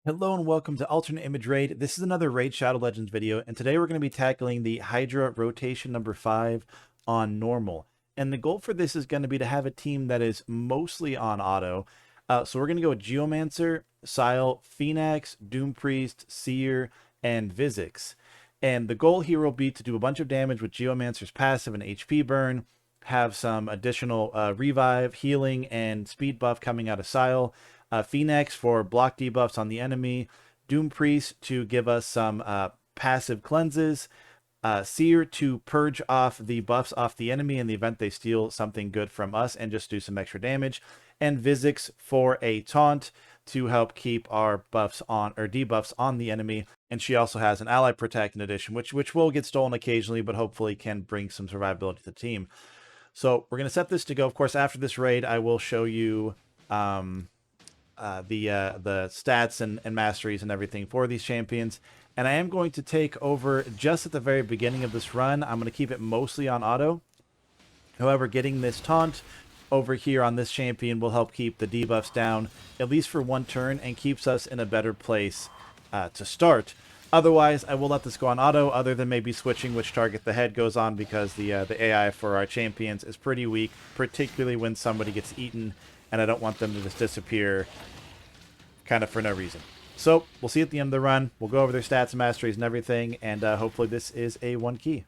Hello and welcome to Alternate Image Raid. This is another Raid Shadow Legends video, and today we're going to be tackling the Hydra rotation number 5 on normal. And the goal for this is going to be to have a team that is mostly on auto. So we're going to go with Geomancer, Scyl, Fenax, Doompriest, Seer, and Visix. And the goal here will be to do a bunch of damage with Geomancer's passive and HP burn, have some additional revive, healing, and speed buff coming out of Scyl. Fenax for block debuffs on the enemy, Doompriest to give us some passive cleanses, Seer to purge off the buffs off the enemy in the event they steal something good from us and just do some extra damage, and Visix for a taunt to help keep our buffs on or debuffs on the enemy. And she also has an ally protect in addition, which will get stolen occasionally, but hopefully can bring some survivability to the team. So we're going to set this to go. Of course, after this raid, I will show you the stats and masteries and everything for these champions. And I am going to take over just at the very beginning of this run. I'm going to keep it mostly on auto. However, getting this taunt over here on this champion will help keep the debuffs down, at least for one turn, and keeps us in a better place to start. Otherwise, I will let this go on auto, other than maybe switching which target the head goes on, because the AI for our champions is pretty weak, particularly when somebody gets eaten, and I don't want them to just disappear kind of for no reason. So we'll see at the end of the run. We'll go over their stats and masteries and everything, and hopefully this is a 1 key.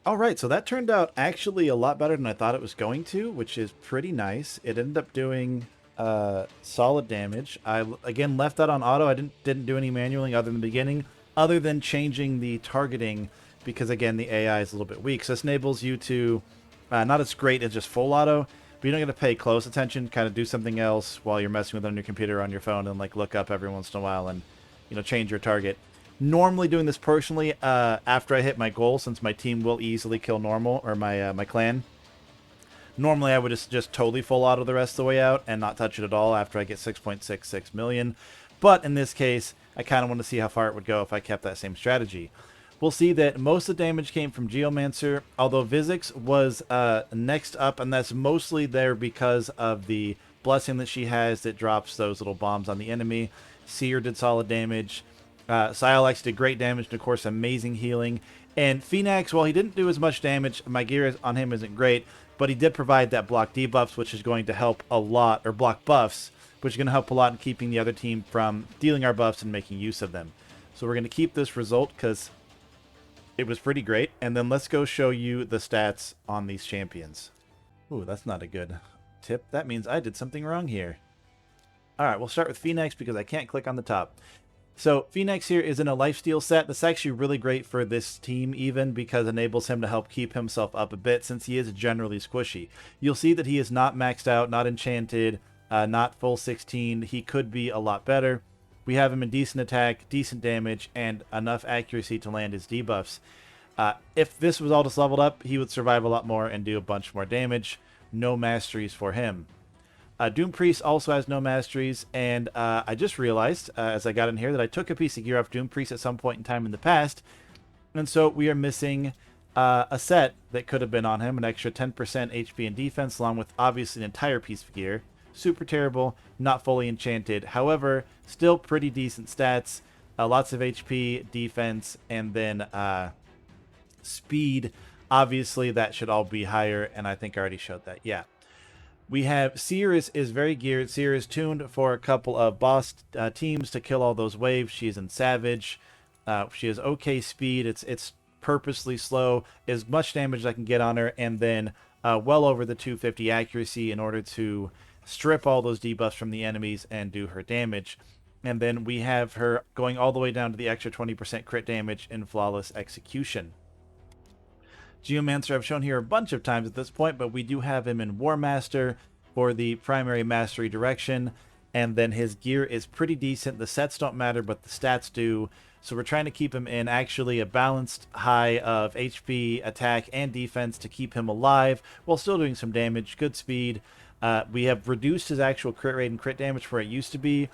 All right, so that turned out actually a lot better than I thought it was going to, which is pretty nice. It ended up doing solid damage. I again left that on auto. I didn't do any manualing other than the beginning, other than changing the targeting because again the AI is a little bit weak. So this enables you to not as great as just full auto, but you don't got to pay close attention. Kind of do something else while you're messing with it on your computer or on your phone, and like look up every once in a while and change your target. Normally doing this personally after I hit my goal, since my team will easily kill normal or my clan. Normally I would just totally full auto the rest of the way out and not touch it at all after I get 6.66 million. But in this case, I kind of want to see how far it would go if I kept that same strategy. We'll see that most of the damage came from Geomancer, although Visix was next up, and that's mostly there because of the blessing that she has that drops those little bombs on the enemy. Seer did solid damage. Scyl actually did great damage, and of course amazing healing. And Fenax, while he didn't do as much damage, my gear on him isn't great, but he did provide that block debuffs, which is going to help a lot, or block buffs, which is going to help a lot in keeping the other team from dealing our buffs and making use of them. So we're going to keep this result because it was pretty great. And then let's go show you the stats on these champions. Ooh, that's not a good tip. That means I did something wrong here. All right, we'll start with Fenax because I can't click on the top. So Fenax here is in a lifesteal set. That's actually really great for this team even because it enables him to help keep himself up a bit since he is generally squishy. You'll see that he is not maxed out, not enchanted, not full 16. He could be a lot better. We have him in decent attack, decent damage, and enough accuracy to land his debuffs. If this was all just leveled up, he would survive a lot more and do a bunch more damage. No masteries for him. Doompriest also has no masteries, and I just realized as I got in here that I took a piece of gear off Doompriest at some point in time in the past, and so we are missing a set that could have been on him, an extra 10% HP and defense, along with obviously an entire piece of gear. Super terrible, not fully enchanted. However, still pretty decent stats, lots of HP, defense, and then speed. Obviously, that should all be higher, and I think I already showed that. Yeah. We have Seer is very geared. Seer is tuned for a couple of boss teams to kill all those waves. She's in Savage. She has okay speed. It's purposely slow. As much damage as I can get on her, and then well over the 250 accuracy in order to strip all those debuffs from the enemies and do her damage. And then we have her going all the way down to the extra 20% crit damage in Flawless Execution. Geomancer I've shown here a bunch of times at this point, but we do have him in War Master for the primary mastery direction, and then his gear is pretty decent. The sets don't matter, but the stats do. So we're trying to keep him in actually a balanced high of HP, attack, and defense to keep him alive while still doing some damage, good speed. We have reduced his actual crit rate and crit damage where it used to be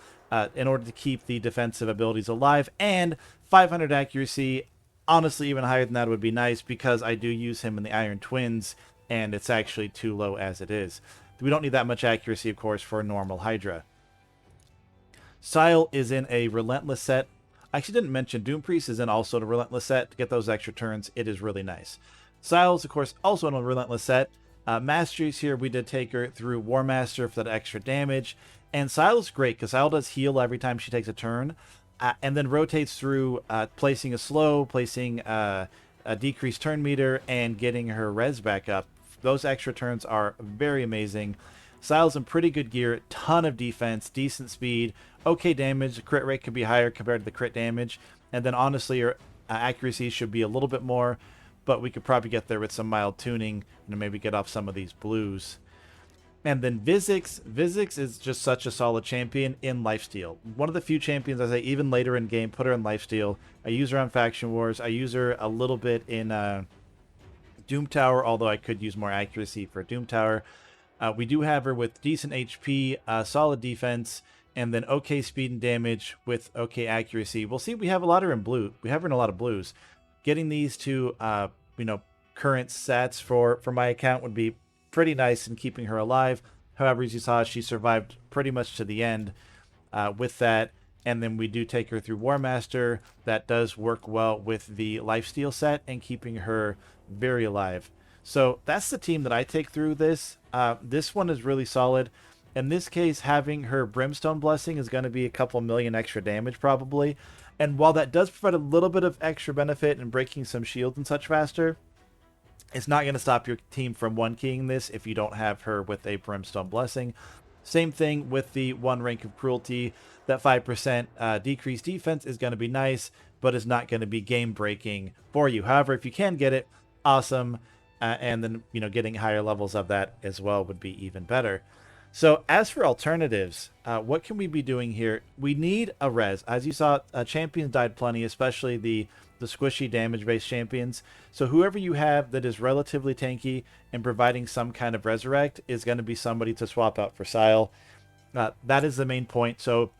in order to keep the defensive abilities alive, and 500 accuracy. Honestly, even higher than that would be nice because I do use him in the Iron Twins, and it's actually too low as it is. We don't need that much accuracy, of course, for a normal Hydra. Scyl is in a Relentless set. I actually didn't mention Doompriest is in also a Relentless set. To get those extra turns, it is really nice. Scyl is, of course, also in a Relentless set. Masteries here, we did take her through War Master for that extra damage. And Scyl is great because Scyl does heal every time she takes a turn. And then rotates through placing a slow, placing a decreased turn meter, and getting her res back up. Those extra turns are very amazing. Scyl in pretty good gear, ton of defense, decent speed, okay damage. The crit rate could be higher compared to the crit damage. And then honestly, her accuracy should be a little bit more, but we could probably get there with some mild tuning and maybe get off some of these blues. And then Visix. Visix is just such a solid champion in lifesteal. One of the few champions I say even later in game put her in lifesteal. I use her on Faction Wars. I use her a little bit in Doom Tower, although I could use more accuracy for Doom Tower. We do have her with decent HP, solid defense, and then okay speed and damage with okay accuracy. We'll see. We have a lot of her in blue. We have her in a lot of blues. Getting these to current stats for my account would be pretty nice in keeping her alive. However, as you saw, she survived pretty much to the end with that. And then we do take her through War Master. That does work well with the lifesteal set and keeping her very alive. So that's the team that I take through this. This one is really solid. In this case, having her Brimstone Blessing is going to be a couple million extra damage probably. And while that does provide a little bit of extra benefit in breaking some shields and such faster, It's not going to stop your team from one-keying this if you don't have her with a Brimstone Blessing. Same thing with the 1 rank of Cruelty. That 5% decreased defense is going to be nice, but is not going to be game-breaking for you. However, if you can get it, awesome. And then, getting higher levels of that as well would be even better. So as for alternatives, what can we be doing here? We need a res. As you saw, champions died plenty, especially the squishy damage-based champions. So whoever you have that is relatively tanky and providing some kind of resurrect is going to be somebody to swap out for Scyl. That is the main point. So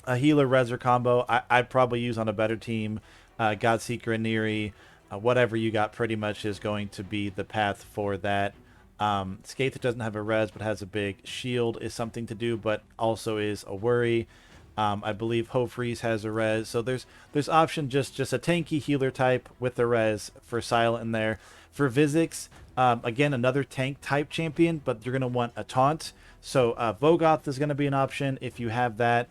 a healer reser combo, I'd probably use on a better team. Godseeker and Neri, whatever you got pretty much is going to be the path for that. Skaith that doesn't have a res but has a big shield is something to do, but also is a worry. I believe Hofreeze has a res, so there's option just a tanky healer type with a res for Scyl in there. For Visix, again another tank type champion, but you're gonna want a taunt. So Vogoth is gonna be an option if you have that.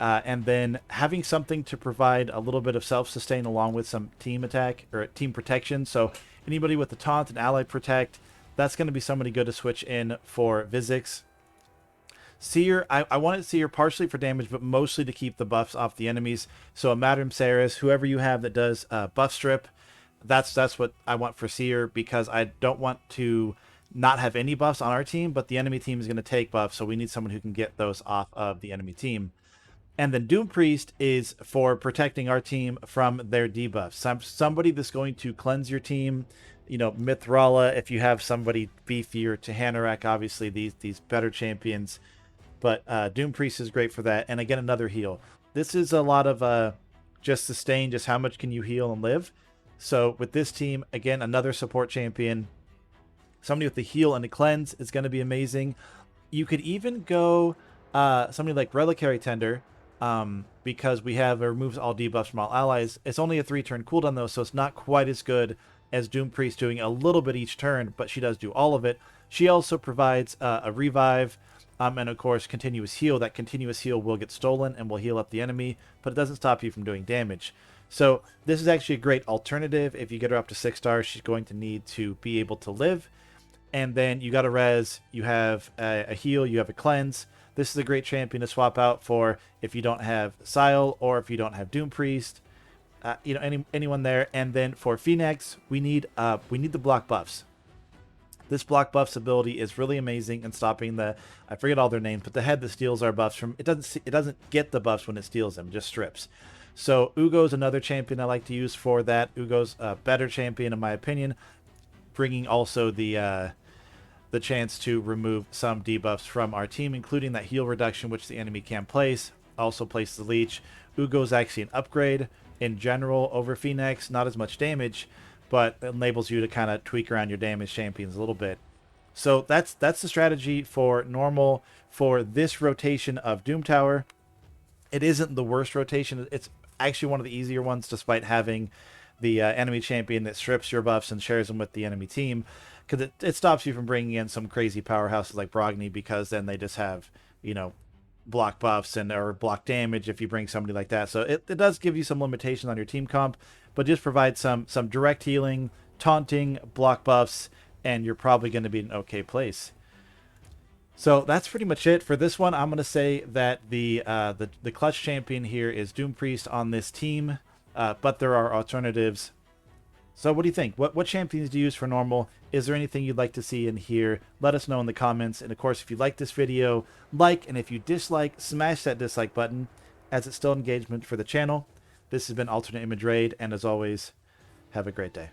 And then having something to provide a little bit of self-sustain along with some team attack or team protection. So anybody with the taunt and ally protect, that's going to be somebody good to switch in for Visix. Seer, I wanted Seer partially for damage, but mostly to keep the buffs off the enemies. So a Madame Saris, whoever you have that does buff strip, that's what I want for Seer, because I don't want to not have any buffs on our team, but the enemy team is going to take buffs, so we need someone who can get those off of the enemy team. And then Doompriest is for protecting our team from their debuffs. Somebody that's going to cleanse your team. Mithrala, if you have somebody beefier, to Hanorak, obviously these better champions. But Doompriest is great for that. And again, another heal. This is a lot of just sustain, just how much can you heal and live. So with this team, again, another support champion. Somebody with the heal and the cleanse is going to be amazing. You could even go somebody like Reliquary Tender, because we have removes all debuffs from all allies. It's only a 3-turn cooldown though, so it's not quite as good as Doompriest doing a little bit each turn, but she does do all of it. She also provides a revive, and of course continuous heal. That continuous heal will get stolen and will heal up the enemy, but it doesn't stop you from doing damage. So this is actually a great alternative. If you get her up to 6 stars, she's going to need to be able to live. And then you got a res, you have a heal, you have a cleanse. This is a great champion to swap out for if you don't have Scyl or if you don't have Doompriest. Anyone there. And then for Fenax, we need the block buffs. This block buffs ability is really amazing in stopping I forget all their names, but the head that steals our buffs from it doesn't get the buffs when it steals them, it just strips. So Ugo's another champion I like to use for that. Ugo's a better champion in my opinion, bringing also the chance to remove some debuffs from our team, including that heal reduction, which the enemy can place. Also place the leech. Ugo is actually an upgrade in general over Fenax. Not as much damage, but it enables you to kind of tweak around your damage champions a little bit. So that's the strategy for normal for this rotation of Doom Tower. It isn't the worst rotation. It's actually one of the easier ones, despite having the enemy champion that strips your buffs and shares them with the enemy team, because it stops you from bringing in some crazy powerhouses like Brogni, because then they just have, block buffs or block damage if you bring somebody like that. So it does give you some limitations on your team comp, but just provide some direct healing, taunting, block buffs, and you're probably going to be in an okay place. So that's pretty much it for this one. I'm going to say that the clutch champion here is Doompriest on this team, but there are alternatives. So what do you think? What champions do you use for normal? Is there anything you'd like to see in here? Let us know in the comments. And of course, if you like this video, like, and if you dislike, smash that dislike button, as it's still engagement for the channel. This has been Alternate Image Raid, and as always, have a great day.